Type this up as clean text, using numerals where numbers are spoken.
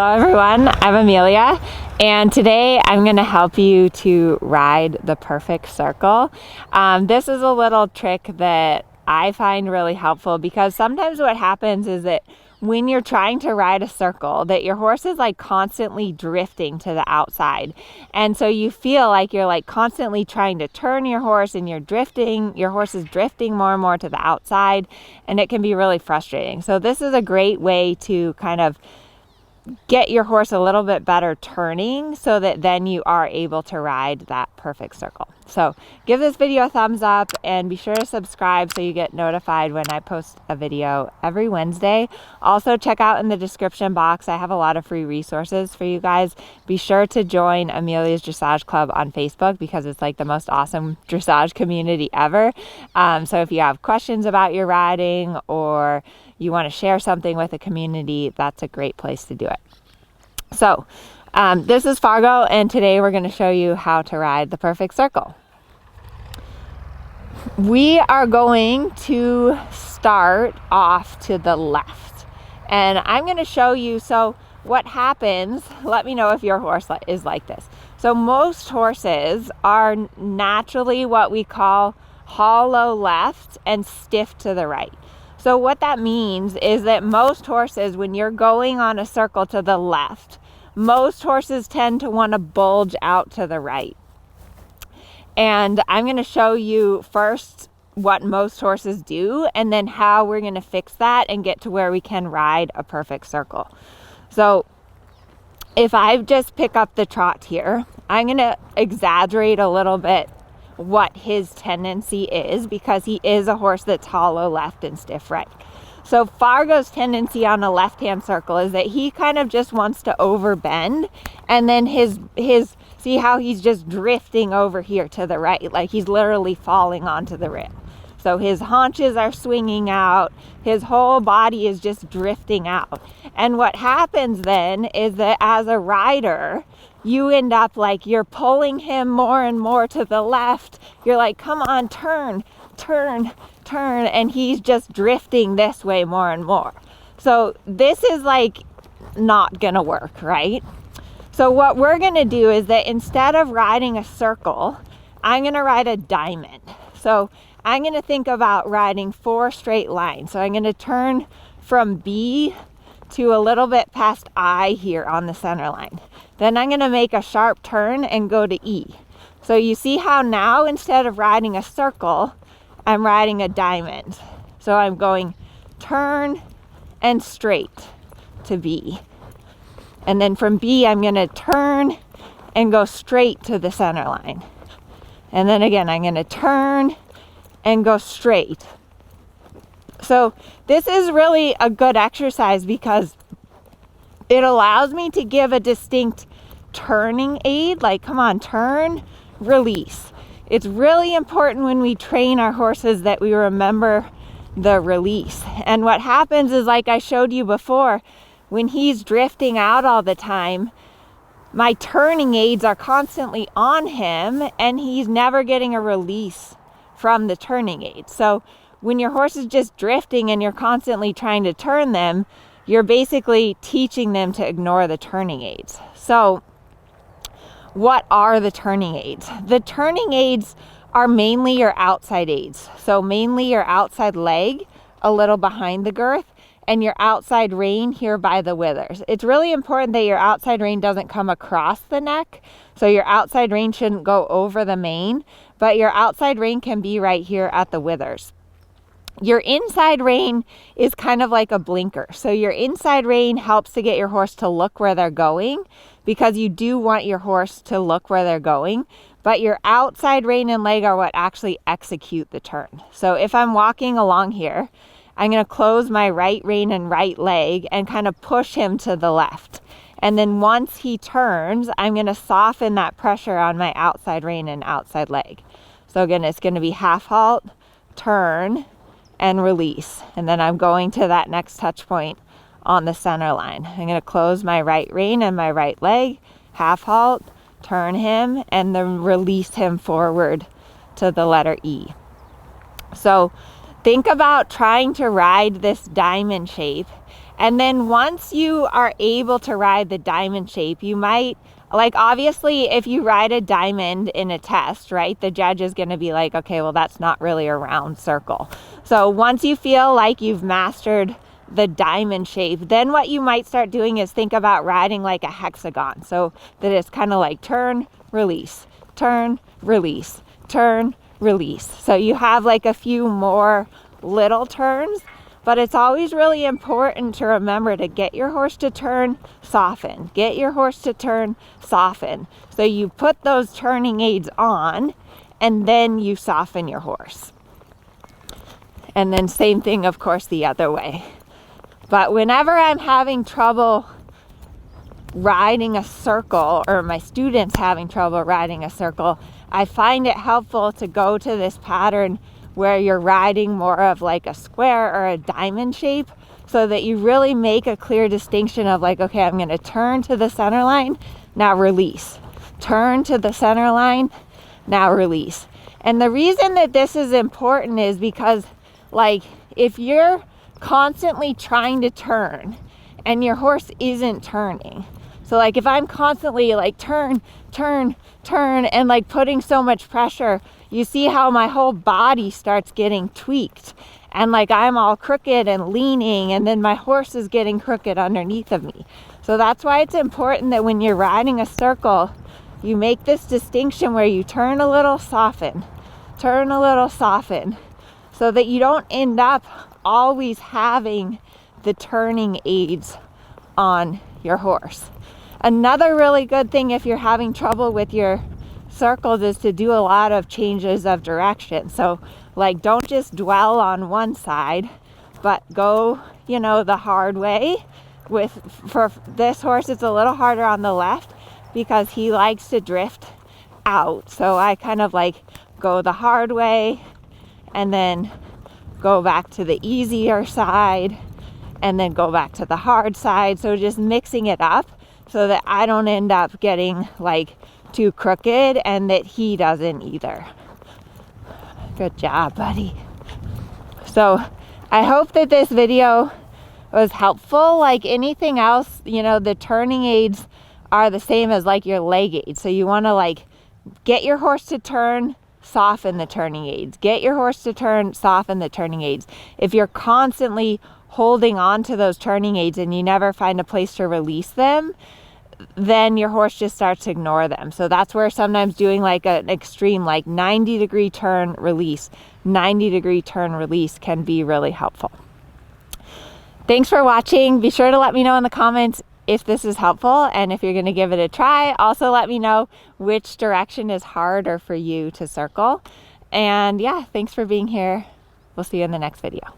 Hello everyone, I'm Amelia, and today I'm going to help you to ride the perfect circle. This is a little trick that I find really helpful because sometimes what happens is that when you're trying to ride a circle, that your horse is like constantly drifting to the outside. And so you feel like you're like constantly trying to turn your horse and your horse is drifting more and more to the outside, and it can be really frustrating. So this is a great way to kind of get your horse a little bit better turning so that then you are able to ride that perfect circle. So give this video a thumbs up and be sure to subscribe so you get notified when I post a video every Wednesday. Also check out in the description box, I have a lot of free resources for you guys. Be sure to join Amelia's Dressage Club on Facebook because it's like the most awesome dressage community ever. So if you have questions about your riding or you want to share something with a community, that's a great place to do it. So this is Fargo, and today we're going to show you how to ride the perfect circle. We are going to start off to the left, and I'm going to show you. So what happens, let me know if your horse is like this. So most horses are naturally what we call hollow left and stiff to the right. So what that means is that most horses, when you're going on a circle to the left, most horses tend to want to bulge out to the right. And I'm going to show you first what most horses do and then how we're going to fix that and get to where we can ride a perfect circle. So if I just pick up the trot here, I'm going to exaggerate a little bit what his tendency is because he is a horse that's hollow left and stiff right. So Fargo's tendency on a left-hand circle is that he kind of just wants to overbend, and then his see how he's just drifting over here to the right, like he's literally falling onto the rib. So his haunches are swinging out, his whole body is just drifting out. And what happens then is that as a rider, you end up like you're pulling him more and more to the left. You're like, come on, turn, turn, turn. And he's just drifting this way more and more. So this is like not gonna work, right? So what we're gonna do is that instead of riding a circle, I'm gonna ride a diamond. So I'm gonna think about riding 4 straight lines. So I'm gonna turn from B to a little bit past I here on the center line. Then I'm going to make a sharp turn and go to E. So you see how now instead of riding a circle, I'm riding a diamond. So I'm going turn and straight to B. And then from B, I'm going to turn and go straight to the center line. And then again, I'm going to turn and go straight. So this is really a good exercise because it allows me to give a distinct turning aid, like come on, turn, release. It's really important when we train our horses that we remember the release. And what happens is, like I showed you before, when he's drifting out all the time, my turning aids are constantly on him and he's never getting a release from the turning aid. So when your horse is just drifting and you're constantly trying to turn them, you're basically teaching them to ignore the turning aids. So what are the turning aids? The turning aids are mainly your outside aids. So mainly your outside leg, a little behind the girth, and your outside rein here by the withers. It's really important that your outside rein doesn't come across the neck. So your outside rein shouldn't go over the mane, but your outside rein can be right here at the withers. Your inside rein is kind of like a blinker. So your inside rein helps to get your horse to look where they're going because you do want your horse to look where they're going. But your outside rein and leg are what actually execute the turn. So if I'm walking along here, I'm going to close my right rein and right leg and kind of push him to the left. And then once he turns, I'm going to soften that pressure on my outside rein and outside leg. So again, it's going to be half halt, turn, and release. And then I'm going to that next touch point on the center line. I'm going to close my right rein and my right leg, half halt, turn him, and then release him forward to the letter E. So think about trying to ride this diamond shape And then once you are able to ride the diamond shape, you might, like, obviously if you ride a diamond in a test, right, the judge is going to be like, okay, well, that's not really a round circle. So once you feel like you've mastered the diamond shape, then what you might start doing is think about riding like a hexagon, so that it's kind of like turn, release, turn, release, turn, release. So you have like a few more little turns, but it's always really important to remember to get your horse to turn, soften, get your horse to turn, soften. So you put those turning aids on and then you soften your horse. And then same thing, of course, the other way. But whenever I'm having trouble riding a circle, or my students having trouble riding a circle, I find it helpful to go to this pattern where you're riding more of like a square or a diamond shape, so that you really make a clear distinction of like, okay, I'm going to turn to the center line, now release. Turn to the center line, now release. And the reason that this is important is because, like, if you're constantly trying to turn and your horse isn't turning, so like if I'm constantly like turn, turn, turn, and like putting so much pressure, you see how my whole body starts getting tweaked, and like I'm all crooked and leaning, and then my horse is getting crooked underneath of me. So that's why it's important that when you're riding a circle, you make this distinction where you turn a little, soften, turn a little, soften, so that you don't end up always having the turning aids on your horse. Another really good thing if you're having trouble with your circles is to do a lot of changes of direction. So like, don't just dwell on one side, but go, you know, the hard way. For this horse, it's a little harder on the left because he likes to drift out. So I kind of like go the hard way and then go back to the easier side and then go back to the hard side. So just mixing it up so that I don't end up getting like too crooked and that he doesn't either. Good job, buddy. So I hope that this video was helpful. Like anything else, you know, the turning aids are the same as like your leg aids. So you want to like get your horse to turn, soften the turning aids. Get your horse to turn, soften the turning aids. If you're constantly holding on to those turning aids and you never find a place to release them, then your horse just starts to ignore them. So that's where sometimes doing like an extreme like 90-degree turn release, 90-degree turn release can be really helpful. Thanks for watching. Be sure to let me know in the comments if this is helpful and if you're going to give it a try. Also let me know which direction is harder for you to circle. And yeah, thanks for being here. We'll see you in the next video.